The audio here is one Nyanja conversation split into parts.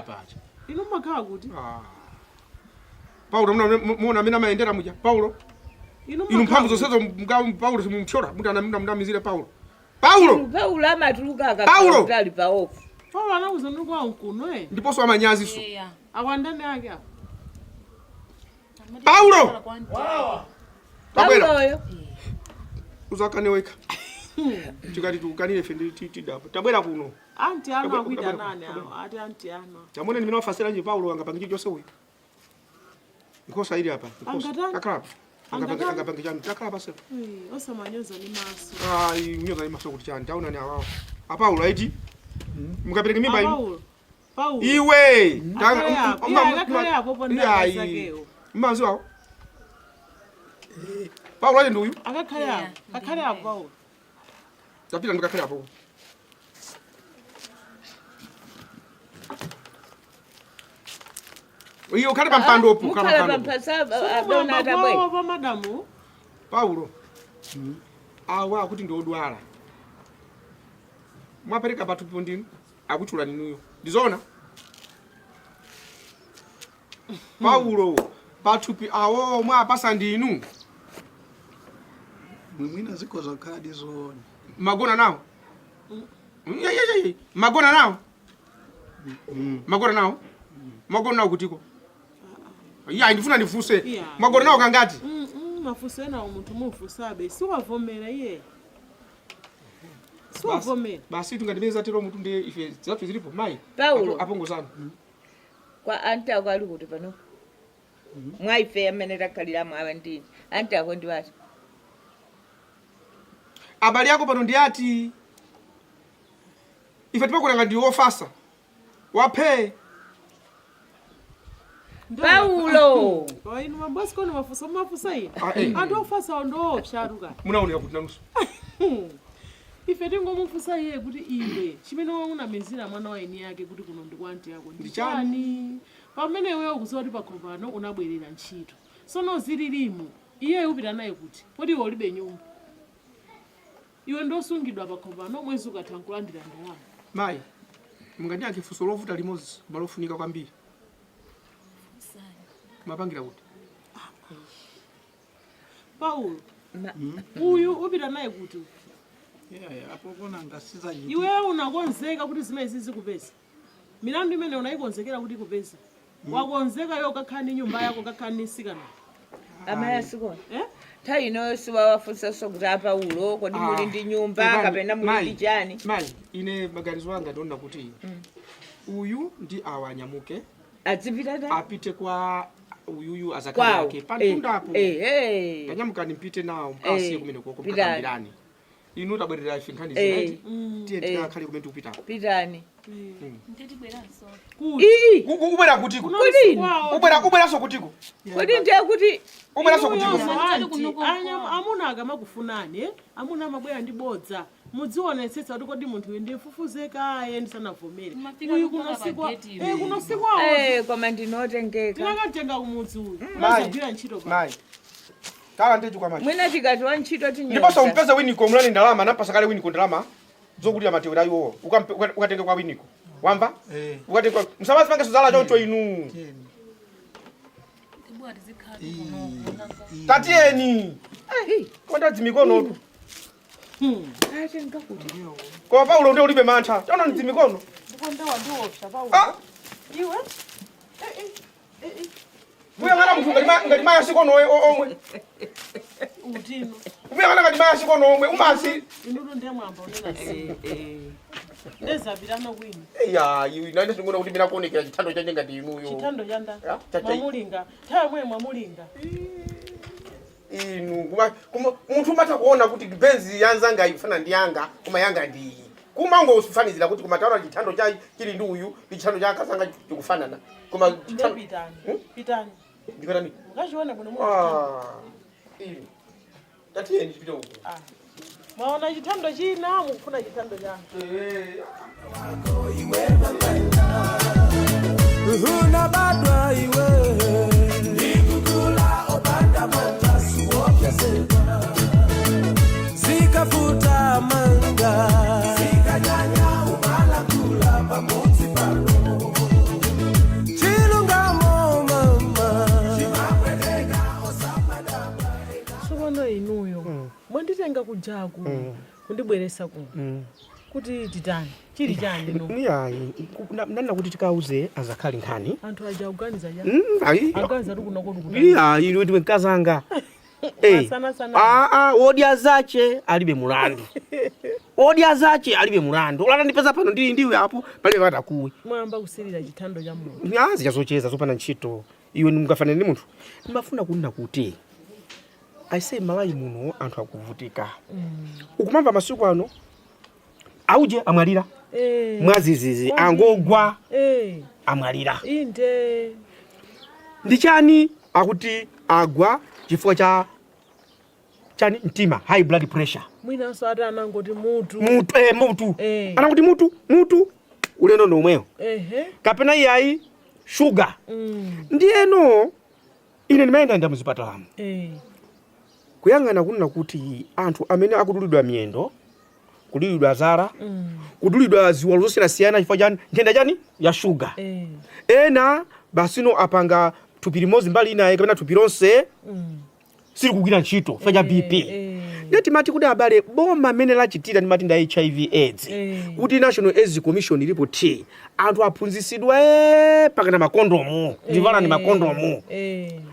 pacha. Ino makhala kuti? Paulo muona amene amayendera muja Paulo. Inu mphamvu zonsezo mgawo Paulo simumchora muti anamizire Paulo. Paulo amatuluka akakhala ali pa ofu. Paulo anauza ndi kwa mkuno ndiponso amanyazi so. Awandani ake apa. Paulo. Paulo. Uzakane weka. Tikati tukanire fendi tidapa. Tabwera kuno. Anti ano akuita nani awo? Ati anti ano. Tamone nimene wafasira nje Paulo angapange chose uyu. Nkosa ili hapa. Akala. Angapange chani. Takala basi. Osamanyoza ni maso. Unyoza ni maso kuti chani. Tauna ni awawo. Paulo aiti. Mukapeleka mimba inu. Paulo. Iwe. Akakhala hapo po ndani zakeo. Mmanzi wawo. Paulo aje nduyu. Akakhala hapo Paulo. Tapita ndikakhala hapo. Iyo kale pampando opo kama kama mpasaba abona atabwe. Paulo madamu. Paulo. Awa kuti ndodwala. Mwapereka patupo ndinu akuchula ninuyo. Ndizona? Paulo patupi awo mwapasa ndinu. Mwina ziko za kadi zone. Magona nawo. Magona nawo. Magona nawo. Magona nawo kutiko. Ndifuna ndifuse. Magona nawo kangati? Mafuse na umuntu mufusabe. Siwavomera iye. Siwavomera. Basi tungadimeza tero mutu ndi ife zatu zilipo mai. Paulo apongo sana. Kwa anta kwali kuti pano. Mwaife amene takalira mwa ndini. Anta ko ndi wati. Abali yako pano ndi ati. Ife timakulanga ndi ofasa. Wape. Paulo. Inu mabosi kono mafusa ine. Antu ofasa ndo sharuka. Munaonera kuti nanusu. Ife tingomufusa iye kuti iwe chimene unamizira mwana wa eni yake kuti kuno ndi kwanti yako ndichani. Pamene wewe ukuzoti pakopano unabwerera ntchito. Sono zililimu iye upita naye kuti podi ulibe nyumba. Iwe ndosungidwa pakopano mwezi ukathankulandira ndalama. Mai. Munganya kifuso lovuta limozi malofunika kwambiri. Mapangira kuti. Paulo. Uyu upita naye kuti. Hapo kuna ngasiza nyingi. Iwe unakonzeka kuti zimene zizikupeza. Milandu imene unaikonzekera kuti ikupeza. Wakonzeka yo kakhani nyumba yako kakhani sikana. Amaya sikona. Taino siwa wafusa kuti Paulo kodi muli ndi nyumba kapena muli ndi chani. Mai, ine maganizo anga ndona kuti uyu ndi awanyamuke. Adzipita apite kwa uyuyu azakali yake. Pantundapo. Kanyamuka nimpite nawo mpasi kumene koko mpakambirani. Inu tabwerera ife nkhani zinaiti. Tiye tikakhala kumene upita. Pitani. Nditi bweranso. Ubwera kutiko. Ubwera so kutiko. Kodi ndiye kuti ubwera so kutiko. Amuna akamakufunani, amuna amabwera ndi bodza. Mudzionetsetsa kuti kodi munthu uyu ndifufuzeka aye ndisanavomere. Uyu kunosikwa. Kunosikwa. Koma ndinotengeka. Tinakatenga kumudzi uyu. Unazagwira ntchito pa. Mai. Kala ndeju kwa mai. Mwina tikati wa ntchito tinyo. Ndiposa umpeza winiko mulani ndalama napasa kale winiko ndalama. Zokulira matewera iwo. Ukatenge kwa winiko. Wamba? Ukatenge kwa msamazi pange sozala choncho inu. Tibwa rizikali kuno. Tatieni. Konda dzimikono tu. Acha ngakuti. Kwa Paulo ndio ulibe mantha. Taona dzimikono. Ndikonda wandiopsa Paulo. Iwe? Kuya ngana mfunga ngati maya sikono omwe. Utino. Kuya ngana ngati maya sikono omwe umasi. Inulo ndemwamba unena ndezabirana kwini. Iwe nani singona kuti mina kuonekera chithando chanje ngati inuyo. Chithando chanda. Mamulinga. Thamwe mwamulinga. Inu kuma munthu mata kuona kuti benzi yanzanga ifana ndi yanga kuma yanga ndi kumango usifanizira kuti kuma taona chithando cha chili ndi uyu chithando cha kasanga chikufanana kuma pitani pitani ndikatani ngachiona bwino mu inu tatiye ndipita uko mwaona chithando china mukufuna chithando changa Uhuna badwa iwe nikukula opanda matasi wokyaseka zikafuta manga zikanyanya umala kula pamuzi pano kunditenga kujaku kundibweresa kuno kuti titani chili chani no nani kuti tikauze azakhali nkhani anthu aja kuganiza ja ayi aganiza kuno kuti ayi iwe ndiwe mkazanga wodya zache alibe mulandu wodya zache alibe mulandu ulata ndipeza pano ndili ndiwe apo pale patakuwe mwamba kusilira chithando cha munthu nyazi chazocheza zopanda ntchito iwe mungafanane ndi munthu ndimafuna kunena kuti aise malayi muno anthu akuvutika ukumamva masiku ano auje amwalira mwazizizi angogwa amwalira inde ndichani akuti agwa chifukwa cha chani mtima high blood pressure mwina so ati anangoti mutu anangoti mutu ulendo nomweyo kapena iyayi sugar ndiyeno ine ndimayenda muzipatalamu kuyang'ana kunena kuti anthu amene akudulidwa miyendo kudulidwa zara kudulidwa ziwalo zosiyana chifukwa chani nthenda chani ya sugar ena basino apanga thupi limodzi mbali inaye kapena thupi lonse sili kugwira ntchito chifukwa cha BP ndeti mati kuti abale boma amene lachitira ndi matenda ya HIV AIDS kuti National AIDS Commission ilipo anthu aphunzisidwe pakana makondomu ndivala ndi makondomu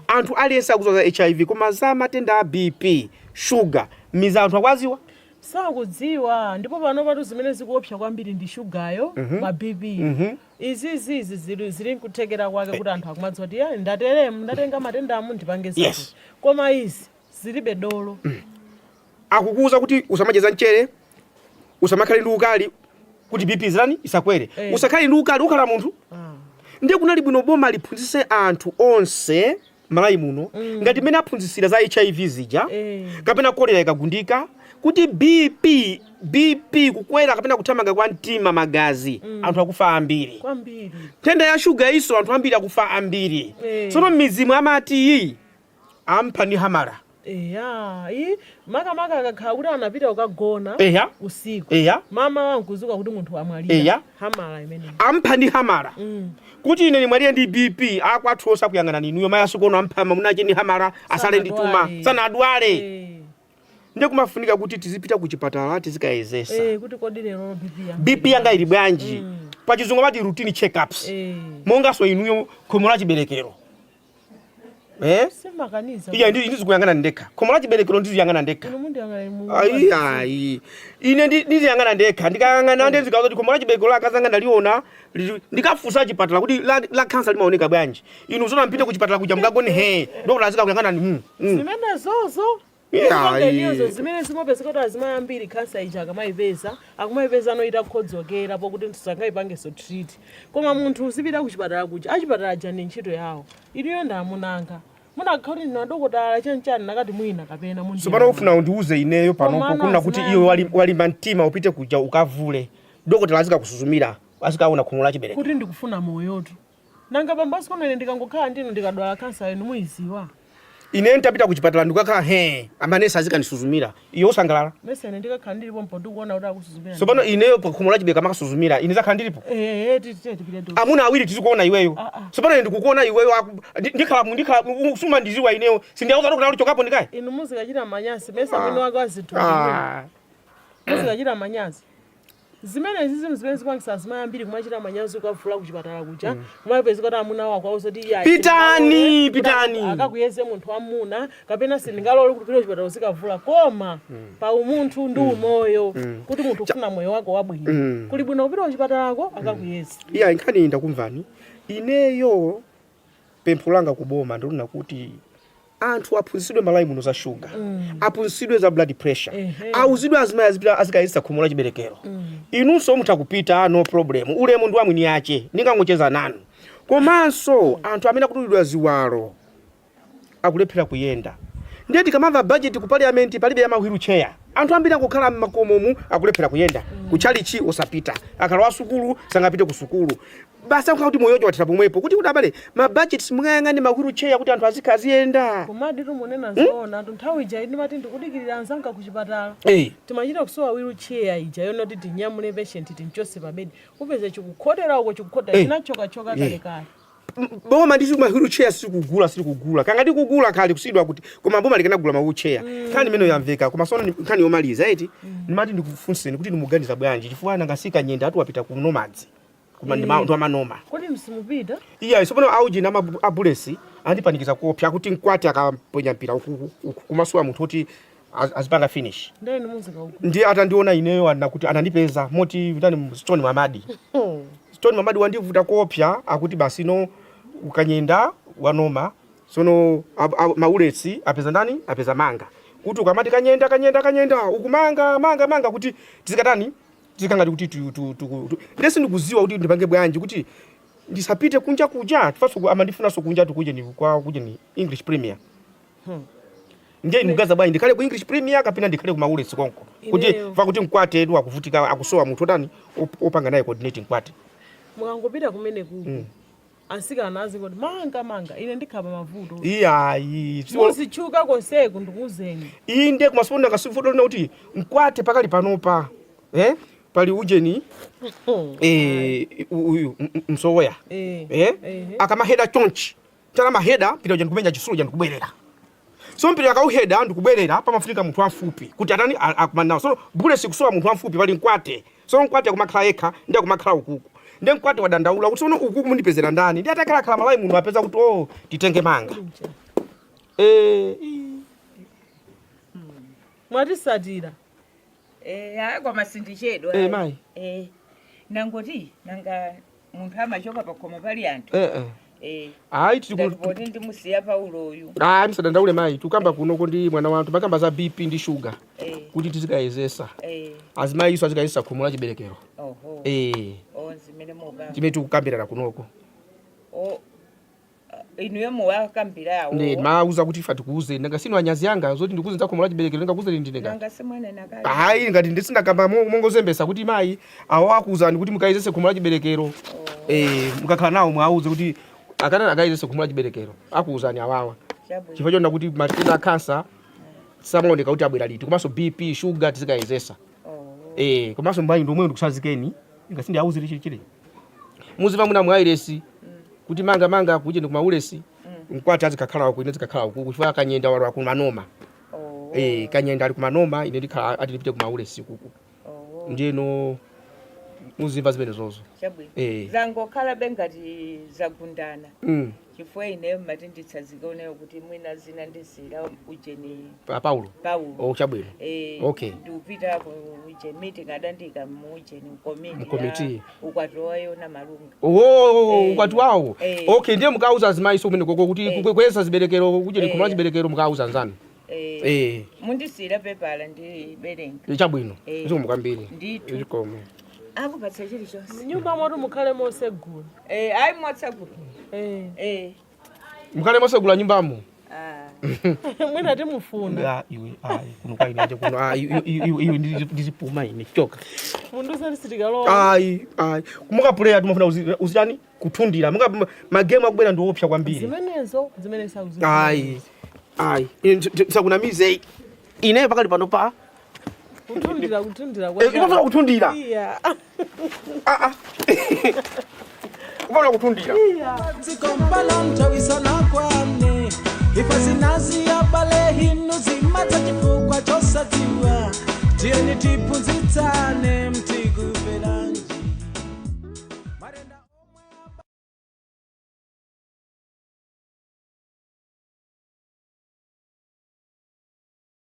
anthu aliyense akuzoza HIV koma za matenda a BP sugar miza anthu akwaziwa sakudziwa ndipo pano patu zimene zikuopsa kwambiri ndi sugayo ma BP izi zili nkuthekera kwake kuti anthu akumadziwa kuti ndatenga matenda amu ndipange zinthu koma izi zilibe dolo akukuza kuti usamacheza mchere usamakhale ndi ukali kuti BP zilani isakwere usakhale ndi ukali ukhala munthu ndiye kunali bwino boma liphunzitse anthu onse malayi muno ngati mene aphunzitsira za HIV zija kapena kolera ikagundika kuti BP kukwera kapena kuthamanga kwa mtima magazi anthu akufa ambiri kwambiri nthenda ya sugar iso anthu ambiri akufa ambiri tsono mizimu amati ampha ndi hamala maka akakhala kuti anapita ukagona usiku mama wankuzuka kuti munthu amwalira hamala imene ampha ndi hamala kuti ine nimwalire ndi BP akwathu osakuyang'ana ninuyo maya sikono amphama munache ndi hamala asale ndituma sana adwale ndiye kumafunika kuti tizipita ku chipatala tizikayezesa kuti kodi lero BP yanga ili bwanji pa chizungu amati routine check-ups monga so inuyo khomo la chiberekero simakaniza iya ndizikuyang'ana ndekha khomo la chiberekero ndiziyang'ana ndekha ayi ine ndiziyang'ana ndekha ndikayang'ana ndizikaza kuti khomo la chiberekero lakazanga ndaliona ndikafusa chipatala kuti la cancer limaoneka bwanji inu zona mpite ku chipatala kuja mukagone dokotala azikakuyang'ana zimene zozo zimene zimopezeka kuti azimayambiri kansa ija akumayipeza anoita khodzokera pokuti tisangayipangeso treat koma munthu uzipita kuchipatala kuja achipatala aja ndi ntchito yawo iliyo ndamunanga munakhala kuti ndinadokotala chanchani nakati mwina kapena munthu sopano ufuna undiuze ineyo panopo kuna kuti iwe walimba mtima upite kuja ukavule dokotala azikakusuzumira azikaona khomo la chiberekero kuti ndikufuna moyotu nanga pambaso konene ndikangokhala ndinu ndikadwala kansa inu muiziwa ine ntapita kuchipatala ndikakhala amanesi azikanisuzumira iyo usangalala mesene ndikakhala ndilipo mpotu kuona kuti akusuzumira sopano ineyo pa khomo la chiberekero makasuzumira ine zakhala ndilipo tipite amuna awiri tizikuona iweyo sopano ndikukuona iweyo ndikhala suma ndiziwa ineyo sindiyauza dokotala kuti chokapo ndikaye inu muzikachita manyazi mesa mwini wake wazithu muzikachita manyazi zimene zimene zipangisa azimayambiri kumachita manyazi ukavula kuchipatala kuja kumapezeka kuti amuna wako ausoti pitani akakuyeze munthu amuna kapena sindingalole kuti pita kuchipatala uzikavula koma pa umunthu ndi umoyo kuti munthu ufuna moyo wako wabwino kuli bwino kupita kuchipatalako akakuyeze iya nkhani ndakumvani ineyo pempho langa kuboma ndilona kuti anthu aphunzitsidwe malayi muno za sugar aphunzitsidwe za blood pressure auzidwe azikayesa khomo la chiberekero inunso mutakupita no problem ulemu ndi wamwini yache ndingangocheza nanu komanso anthu amene akutulidwa ziwalo akulephera kuyenda ndiye tikamamva budget ku parliament palibe ya wheelchair anthu ambiri akukhala m'makomomu akulephera kuyenda kuchalichi osapita akhala wa sukulu sangapite ku sukulu basi akukhala kuti moyocho watira pomwepo kuti abale ma budget mungayang'ane ma wheelchair kuti anthu azikaziyenda komadi tumunena zoona anthu nthawi ija ndimati ndikudikirira anzanga kuchipatala timachita kusowa wheelchair ija yonoti tinyamule patient tinchose pa bedi upeze chikukhotera uko chikukhota chinachoka kalekale boma ndizi ma wheelchair sikugula kangati kugula kali kusidwa kuti koma boma likanagula ma wheelchair kani meno yamveka koma sona kani yomaliza eti nimati ndikufunseni kuti ndimuganiza bwanji chifukwa nangasika nyenda atu wapita ku nomads kuma ndi ndo amanoma kodi msimupita iya isopono auji na abulesi andipanikiza kuopya kuti nkwati akamponya mpira kumasuwa munthu kuti azipanga finish ndeni muzika uku ndi atandiona ineyo anakuti anandipeza moti vitani Stone Mamadi Stone Mamadi wandivuta kuopya akuti basi no ukanyenda wanoma sono maulesi apeza ndani apeza manga kuti ukamati kanyenda ukumanga kuti tizikatani tizikangati kuti ndesi ndikuziwa kuti ndipange bwanji kuti ndisapite kunja tifaso amandifuna so kunja tukuje ni kwa kuje ni English Premier ndiye mugaza bwanji ndikhale ku English Premier kapina ndikhale ku maulesi konko kuti kuti mkwate edu akuvutika akusowa munthu otani opanga naye coordinating mkwate mukangopita kumene kuko asika anazi kuti manga ine ndikhaba mavuto iyayi musichuka konseku ndikuzeni inde kumasonda ngasifuto lina kuti mkwate pakali panopa pali ujeni uyu msoya akamaheda chonchi tala maheda pita ujeni kumenya chisulu jani kubwerera so mpira akauheda ndikubwerera pamafunika munthu amfupi kuti atani akumanawo so bule sikusowa munthu amfupi pali mkwate so mkwate akumakhala ekha ndi akumakhala ukuku ndi mkwate wadandaula kuti sono ukuku mundipezera ndani ndi atakhala malayi munthu apeza kuti titenge manga mwatisatira hayi kwa masindichedwa mai nangoti nanga munthu amachoka pakoma pali anthu hayi tikupoti ndimusiya Paulo uyu misadandaule mai tukamba kunoko ndi mwana wantu makamba za BP ndi sugar kuti tizikayezesa azimayi iso azikayezesa khomo la chiberekero zimene moba chimene tikukambirana kunoko inuyo muwakambirawo ndi mauza kuti ifa tikuuze nanga sino anyazi yanga zoti ndikuze za khomo la chiberekero ndingakuze ndine nanga semwana nakali hayi ngati ndisindakamba mongozembesa kuti mai awakuzani kuti mukayezese khomo la chiberekero mukakhala nawo mwauze kuti akana akayezese khomo la chiberekero akuuzani awawa chifukwa chona kuti matenda a cancer samaoneka kuti abwera liti komanso BP sugar tizikayezesa komanso mbayi ndomwe ndikusazikeni ngasindi auze chili muziva muna mwairesi kuti manga kuje ndi kumaulesi mkwati azikakhala uku ine zikakhala uku chifukwa kanyenda walo akumanoma kanyenda ali kumanoma ine ndikhala ati ndipite kumaulesi kuku ndino muziva zimene zozo zangokhala bengati zagundana chifukwa ineyo mati nditsazikaonayo kuti mwina zina ndizira ujeni Paulo chabwino okay ndikupita ku ujeni meeting adandika muujeni committee ukwatiwayo na malunga ukwati wawo okay ndiye mukauza azimayi so kumene koko kuti kweza ziberekero ujeni khomo la chiberekero mukauza nzanu mundisira pepala ndi berenga chabwino izo mukambiri ndithu ikomo akupatsa chilichonse nyumba moto mukhale mosegula ayi motsagula mukhale mosegula nyumbamo mwina timufuna iwe kuno kwa ine kuno iwe ndizipuma ine choka mundu usalisidika lo kumuka player tumafuna uzitani kuthundira muka magame akubwera ndi opsha kwambiri zimene sauzi sakunamize ine pakali pano pa kuthundira ikufuna kuthundira ukufuna kuthundira zikombala mtawisana kwane ifazinazi ya bale hinu zimaza chifukwa chosatiwa tieni tipunzitsane mtigupelanga